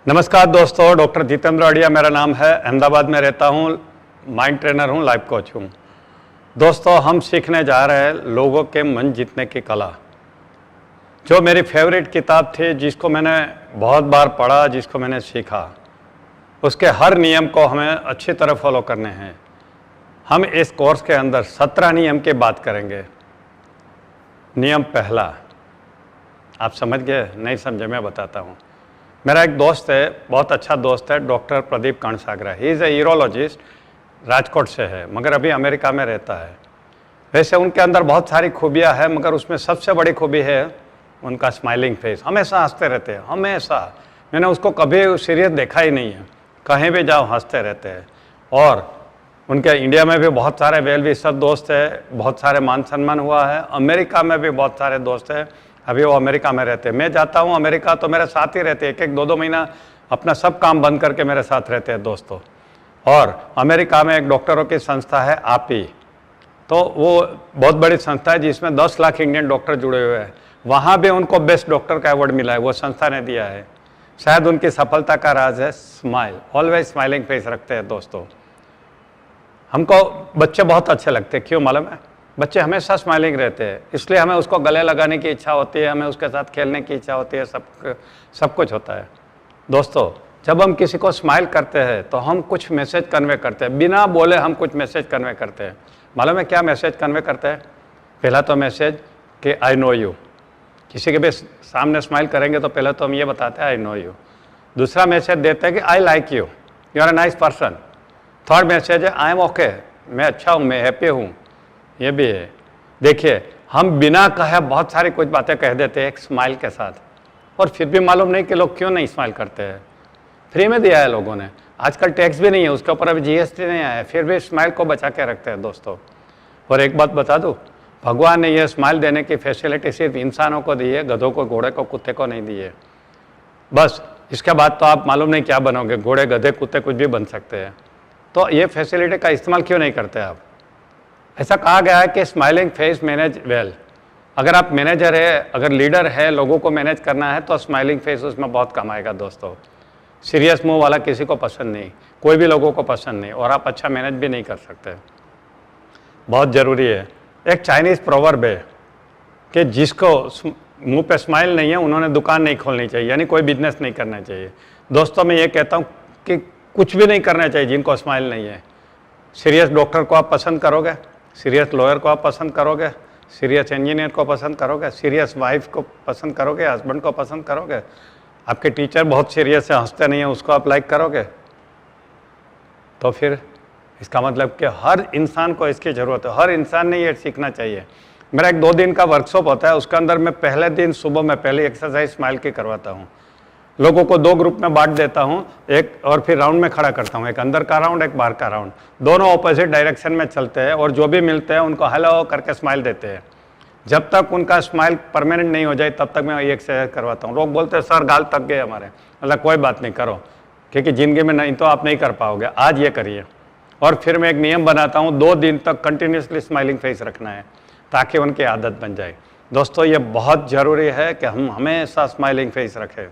नमस्कार दोस्तों, डॉक्टर जितेंद्र अड़िया मेरा नाम है। अहमदाबाद में रहता हूँ, माइंड ट्रेनर हूँ, लाइफ कोच हूँ। दोस्तों, हम सीखने जा रहे हैं लोगों के मन जीतने की कला। जो मेरी फेवरेट किताब थी, जिसको मैंने बहुत बार पढ़ा, जिसको मैंने सीखा, उसके हर नियम को हमें अच्छी तरह फॉलो करने हैं। हम इस कोर्स के अंदर 17 नियम की बात करेंगे। नियम पहला, आप समझ गए? नहीं समझे, मैं बताता हूँ। मेरा एक दोस्त है, बहुत अच्छा दोस्त है, doctor Pradeep Kansagara. He is a urologist, Rajkot से है, मगर अभी अमेरिका में रहता है। वैसे उनके अंदर बहुत सारी खूबियाँ हैं, मगर उसमें सबसे बड़ी खूबी है उनका स्माइलिंग फेस। हमेशा हंसते रहते हैं, हमेशा। मैंने उसको कभी सीरियस देखा ही नहीं है। कहीं भी जाओ हंसते रहते हैं। और उनके इंडिया में भी बहुत सारे वेल विशर दोस्त हैं, बहुत सारे मान सम्मान हुआ है। अमेरिका में भी बहुत सारे दोस्त हैं, अभी वो अमेरिका में रहते हैं। मैं जाता हूँ अमेरिका तो मेरे साथ ही रहते हैं, एक एक दो महीना अपना सब काम बंद करके मेरे साथ रहते हैं दोस्तों। और अमेरिका में एक डॉक्टरों की संस्था है आपी, तो वो बहुत बड़ी संस्था है जिसमें 10 लाख इंडियन डॉक्टर जुड़े हुए हैं। वहाँ भी उनको बेस्ट डॉक्टर का अवार्ड मिला है, वो संस्था ने दिया है। शायद उनकी सफलता का राज है स्माइल। ऑलवेज स्माइलिंग फेस रखते हैं दोस्तों। हमको बच्चे बहुत अच्छे लगते हैं, क्यों मालूम है? बच्चे हमेशा स्माइलिंग रहते हैं, इसलिए हमें उसको गले लगाने की इच्छा होती है, हमें उसके साथ खेलने की इच्छा होती है, सब कुछ होता है। दोस्तों, जब हम किसी को स्माइल करते हैं तो हम कुछ मैसेज कन्वे करते हैं, बिना बोले हम कुछ मैसेज कन्वे करते हैं। मालूम है क्या मैसेज कन्वे करते हैं? पहला तो मैसेज कि आई नो यू। किसी के भी सामने स्माइल करेंगे तो पहले तो हम ये बताते हैं आई नो यू। दूसरा मैसेज देते हैं कि I like you, you are a nice person. Third message है आई एम ओके, मैं अच्छा हूँ, मैं हैप्पी हूँ, ये भी है। देखिए, हम बिना कहे बहुत सारी कुछ बातें कह देते हैं एक स्माइल के साथ, और फिर भी मालूम नहीं कि लोग क्यों नहीं स्माइल करते हैं। फ्री में दिया है लोगों ने, आजकल टैक्स भी नहीं है, उसके ऊपर अभी जीएसटी नहीं आया है, फिर भी स्माइल को बचा के रखते हैं दोस्तों। और एक बात बता दूँ, भगवान ने यह स्माइल देने की फैसिलिटी सिर्फ इंसानों को दी है, गधों को, घोड़े को, कुत्ते को नहीं दी है। बस इसके बाद तो आप मालूम नहीं क्या बनोगे, घोड़े, गधे, कुत्ते कुछ भी बन सकते हैं। तो ये फैसिलिटी का इस्तेमाल क्यों नहीं करते आप? ऐसा कहा गया है कि स्माइलिंग फेस मैनेज वेल। अगर आप मैनेजर है, अगर लीडर है, लोगों को मैनेज करना है, तो स्माइलिंग फेस उसमें बहुत कम आएगा दोस्तों। सीरियस मुंह वाला किसी को पसंद नहीं, कोई भी लोगों को पसंद नहीं, और आप अच्छा मैनेज भी नहीं कर सकते। बहुत ज़रूरी है। एक चाइनीज़ प्रोवर्ब है कि जिसको मुंह पे स्माइल नहीं है, उन्होंने दुकान नहीं खोलनी चाहिए, यानी कोई बिजनेस नहीं करना चाहिए। दोस्तों, मैं ये कहता हूँ कि कुछ भी नहीं करना चाहिए जिनको स्माइल नहीं है। सीरियस डॉक्टर को आप पसंद करोगे, सीरियस लॉयर को आप पसंद करोगे, सीरियस इंजीनियर को पसंद करोगे, सीरियस वाइफ को पसंद करोगे, हस्बैंड को पसंद करोगे, आपके टीचर बहुत सीरियस है, हंसते नहीं है, उसको आप लाइक करोगे? तो फिर इसका मतलब कि हर इंसान को इसकी ज़रूरत है, हर इंसान ने ये सीखना चाहिए। मेरा एक 2 दिन का वर्कशॉप होता है, उसके अंदर मैं पहले दिन सुबह में पहले एक्सरसाइज स्माइल की करवाता हूँ। लोगों को 2 ग्रुप में बांट देता हूँ, एक और फिर राउंड में खड़ा करता हूँ, एक अंदर का राउंड, एक बाहर का राउंड। दोनों ऑपोजिट डायरेक्शन में चलते हैं, और जो भी मिलते हैं उनको हेलो करके स्माइल देते हैं। जब तक उनका स्माइल परमानेंट नहीं हो जाए तब तक मैं ये एक्सरसाइज करवाता हूँ। लोग बोलते हैं सर गाल थक गए हमारे, मतलब कोई बात नहीं, करो, क्योंकि ज़िंदगी में नहीं तो आप नहीं कर पाओगे, आज ये करिए। और फिर मैं एक नियम बनाता हूँ, 2 दिन तक कंटिन्यूसली स्माइलिंग फेस रखना है, ताकि उनकी आदत बन जाए। दोस्तों, ये बहुत ज़रूरी है कि हम हमेशा स्माइलिंग फेस रखें।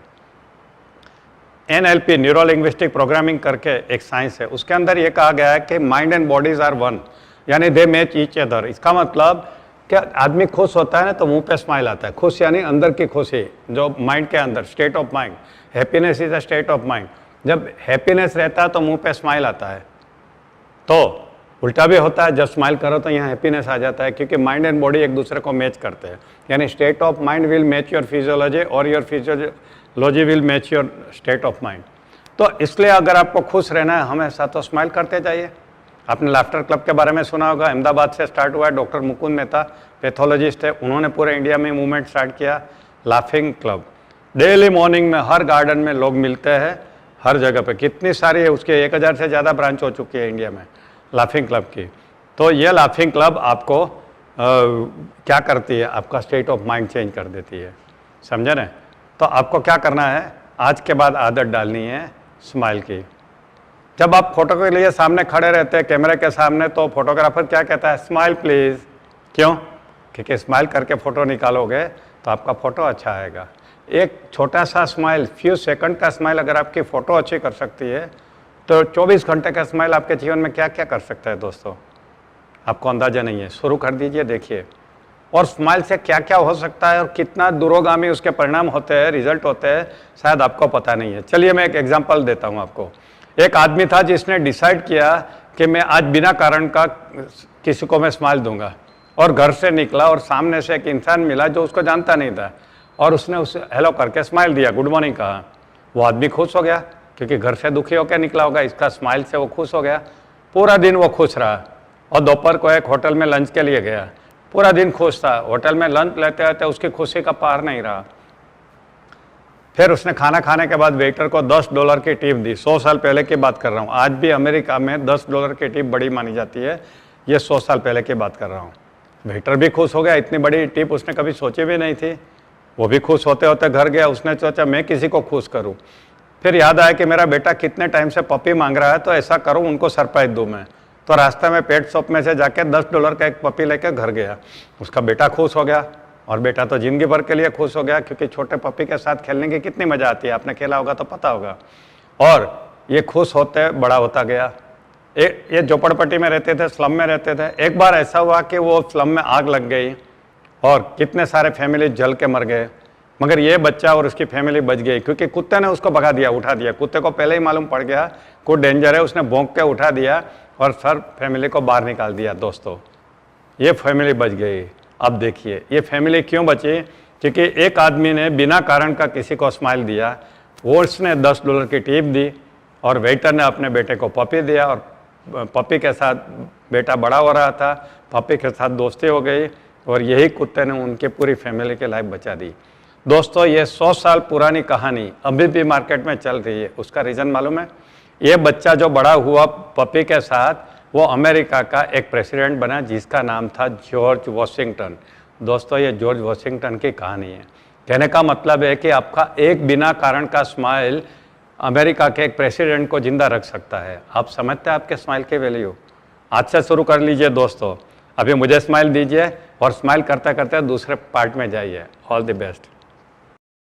NLP, न्यूरो लिंग्विस्टिक प्रोग्रामिंग करके एक साइंस है, उसके अंदर ये कहा गया है कि mind and bodies are one, यानी दे मैच ईच अदर। इसका मतलब क्या, आदमी खुश होता है ना तो मुंह पे स्माइल आता है। खुश यानी अंदर की खुशी, जो माइंड के अंदर, state of mind. Happiness is a state of mind. जब हैप्पीनेस रहता है तो मुंह पे स्माइल आता है। तो उल्टा भी होता है, जब स्माइल करो तो यहाँ हैप्पीनेस आ जाता है, क्योंकि माइंड एंड बॉडी एक दूसरे को मैच करते हैं। यानी state of mind will match your physiology, और your physiology will match your state of mind. तो इसलिए अगर आपको खुश रहना है हमेशा, तो स्माइल करते जाइए। आपने लाफ्टर क्लब के बारे में सुना होगा, अहमदाबाद से स्टार्ट हुआ है। डॉक्टर मुकुंद मेहता पैथोलॉजिस्ट है, उन्होंने पूरे इंडिया में मूवमेंट स्टार्ट किया, लाफिंग क्लब। डेली मॉर्निंग में हर गार्डन में लोग मिलते हैं, हर जगह पे। कितनी सारी है, उसके 1000 से ज़्यादा ब्रांच हो चुकी है इंडिया में लाफिंग क्लब की। तो ये लाफिंग क्लब आपको क्या करती है, आपका स्टेट ऑफ माइंड चेंज कर देती है, समझे ना? तो आपको क्या करना है, आज के बाद आदत डालनी है स्माइल की। जब आप फोटो के लिए सामने खड़े रहते हैं कैमरे के सामने, तो फोटोग्राफर क्या कहता है, स्माइल प्लीज़। क्यों? क्योंकि स्माइल करके फ़ोटो निकालोगे तो आपका फ़ोटो अच्छा आएगा। एक छोटा सा स्माइल, फ्यू सेकंड का स्माइल अगर आपकी फ़ोटो अच्छी कर सकती है तो 24 घंटे का स्माइल आपके जीवन में क्या क्या कर सकता है दोस्तों, आपको अंदाज़ा नहीं है। शुरू कर दीजिए, देखिए। और स्माइल से क्या क्या हो सकता है और कितना दूरगामी उसके परिणाम होते हैं, रिजल्ट होते हैं, शायद आपको पता नहीं है। चलिए मैं एक एग्जांपल देता हूं आपको। एक आदमी था जिसने डिसाइड किया कि मैं आज बिना कारण का किसी को मैं स्माइल दूंगा, और घर से निकला और सामने से एक इंसान मिला जो उसको जानता नहीं था, और उसने उसे हेलो करके स्माइल दिया, गुड मॉर्निंग कहा। वो आदमी खुश हो गया क्योंकि घर से दुखी होकर निकला होगा, इसका स्माइल से वो खुश हो गया। पूरा दिन वो खुश रहा और दोपहर को एक होटल में लंच के लिए गया। पूरा दिन खुश था, होटल में लंच लेते रहते उसकी खुशी का पार नहीं रहा। फिर उसने खाना खाने के बाद वेटर को $10 की टिप दी। 100 साल पहले की बात कर रहा हूँ। आज भी अमेरिका में $10 की टिप बड़ी मानी जाती है। ये 100 साल पहले की बात कर रहा हूँ। वेटर भी खुश हो गया, इतनी बड़ी टिप उसने कभी सोची भी नहीं थी। वो भी खुश होते होते घर गया। उसने सोचा मैं किसी को खुश करूँ। फिर याद आया कि मेरा बेटा कितने टाइम से पपी मांग रहा है, तो ऐसा करूँ उनको सरप्राइज दूँ मैं। तो रास्ते में पेट शॉप में से जाके $10 का एक पपी लेकर घर गया। उसका बेटा खुश हो गया, और बेटा तो जिंदगी भर के लिए खुश हो गया, क्योंकि छोटे पपी के साथ खेलने की कितनी मजा आती है, आपने खेला होगा तो पता होगा। और ये खुश होते बड़ा होता गया। ये झोपड़पट्टी में रहते थे, स्लम में रहते थे। एक बार ऐसा हुआ कि वो स्लम में आग लग गई और कितने सारे फैमिली जल के मर गए, मगर ये बच्चा और उसकी फैमिली बच गई, क्योंकि कुत्ते ने उसको भगा दिया, उठा दिया। कुत्ते को पहले ही मालूम पड़ गया कोई डेंजर है, उसने भौंक के उठा दिया और सर फैमिली को बाहर निकाल दिया। दोस्तों, ये फैमिली बच गई। अब देखिए ये फैमिली क्यों बची, क्योंकि एक आदमी ने बिना कारण का किसी को स्माइल दिया, वो उसने $10 की टिप दी, और वेटर ने अपने बेटे को पपी दिया, और पपी के साथ बेटा बड़ा हो रहा था, पपी के साथ दोस्ती हो गई, और यही कुत्ते ने उनकी पूरी फैमिली की लाइफ बचा दी। दोस्तों, ये 100 साल पुरानी कहानी अभी भी मार्केट में चल रही है। उसका रीज़न मालूम है? ये बच्चा जो बड़ा हुआ पपी के साथ, वो अमेरिका का एक प्रेसिडेंट बना जिसका नाम था जॉर्ज वॉशिंगटन। दोस्तों, ये जॉर्ज वॉशिंगटन की कहानी है। कहने का मतलब है कि आपका एक बिना कारण का स्माइल अमेरिका के एक प्रेसिडेंट को जिंदा रख सकता है। आप समझते हैं आपके स्माइल की वैल्यू? आज से शुरू कर लीजिए दोस्तों। अभी मुझे स्माइल दीजिए और स्माइल करते करते दूसरे पार्ट में जाइए। All the best.